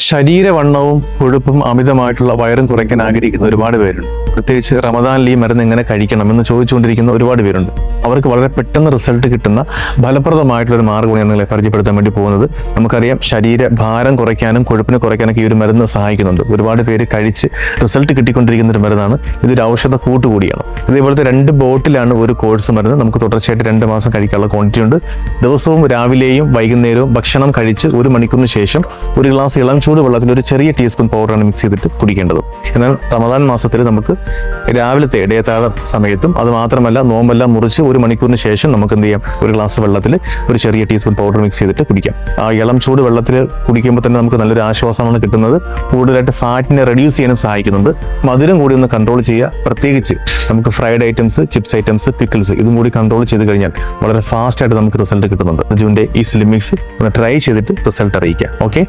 ശരീരവണ്ണവും കൊഴുപ്പും അമിതമായിട്ടുള്ള വയറും കുറയ്ക്കാൻ ആഗ്രഹിക്കുന്ന ഒരുപാട് പേരുണ്ട്. പ്രത്യേകിച്ച് റമദാനിൽ ഈ മരുന്ന് എങ്ങനെ കഴിക്കണമെന്ന് ചോദിച്ചുകൊണ്ടിരിക്കുന്ന ഒരുപാട് പേരുണ്ട്. അവർക്ക് വളരെ പെട്ടെന്ന് റിസൾട്ട് കിട്ടുന്ന ഫലപ്രദമായിട്ടുള്ള ഒരു മാർഗ്ഗമാണ് ഞാൻ നിങ്ങളെ പരിചയപ്പെടുത്താൻ വേണ്ടി പോകുന്നത്. നമുക്കറിയാം, ശരീര ഭാരം കുറയ്ക്കാനും കൊഴുപ്പിനെ കുറയ്ക്കാനൊക്കെ ഈ ഒരു മരുന്ന് സഹായിക്കുന്നുണ്ട്. ഒരുപാട് പേര് കഴിച്ച് റിസൾട്ട് കിട്ടിക്കൊണ്ടിരിക്കുന്ന ഒരു മരുന്നാണ്. ഇതൊരു ഔഷധ കൂട്ടുകൂടിയാണ്. ഇതേപോലത്തെ 2 ബോട്ടിലാണ് ഒരു കോഴ്സ് മരുന്ന്. നമുക്ക് തുടർച്ചയായിട്ട് 2 മാസം കഴിക്കാനുള്ള ക്വാണ്ടിറ്റി ഉണ്ട്. ദിവസവും രാവിലെയും വൈകുന്നേരവും ഭക്ഷണം കഴിച്ച് 1 മണിക്കൂറിന് ശേഷം 1 ഗ്ലാസ് ഇളം ചൂട് വെള്ളത്തിൽ ഒരു ചെറിയ ടീസ്പൂൺ പൗഡറാണ് മിക്സ് ചെയ്തിട്ട് കുടിക്കേണ്ടത്. എന്നാൽ റമദാൻ മാസത്തിൽ നമുക്ക് രാവിലത്തെ ഇടയത്താഴ സമയത്തും അത് മാത്രമല്ല നോമ്പെല്ലാം മുറിച്ച് 1 മണിക്കൂറിന് ശേഷം നമുക്ക് എന്ത് ചെയ്യാം, 1 ഗ്ലാസ് വെള്ളത്തിൽ ഒരു ചെറിയ ടീസ്പൂൺ പൗഡർ മിക്സ് ചെയ്തിട്ട് കുടിക്കാം. ആ ഇളം ചൂട് വെള്ളത്തിൽ കുടിക്കുമ്പോൾ തന്നെ നമുക്ക് നല്ലൊരു ആശ്വാസമാണ് കിട്ടുന്നത്. കൂടുതലായിട്ട് ഫാറ്റിനെ റെഡ്യൂസ് ചെയ്യാനും സഹായിക്കുന്നുണ്ട്. മധുരം കൂടി ഒന്ന് കൺട്രോൾ ചെയ്യുക. പ്രത്യേകിച്ച് നമുക്ക് fried items, chips items, pickles ഇതും കൂടി കൺട്രോൾ ചെയ്ത് കഴിഞ്ഞാൽ വളരെ ഫാസ്റ്റ് ആയിട്ട് നമുക്ക് റിസൾട്ട് കിട്ടുന്നുണ്ട്. നജുവിന്റെ ഈ സ്ലിം മിക്സ് ഒന്ന് ട്രൈ ചെയ്തിട്ട് റിസൾട്ട് അറിയിക്കാം. ഓക്കെ.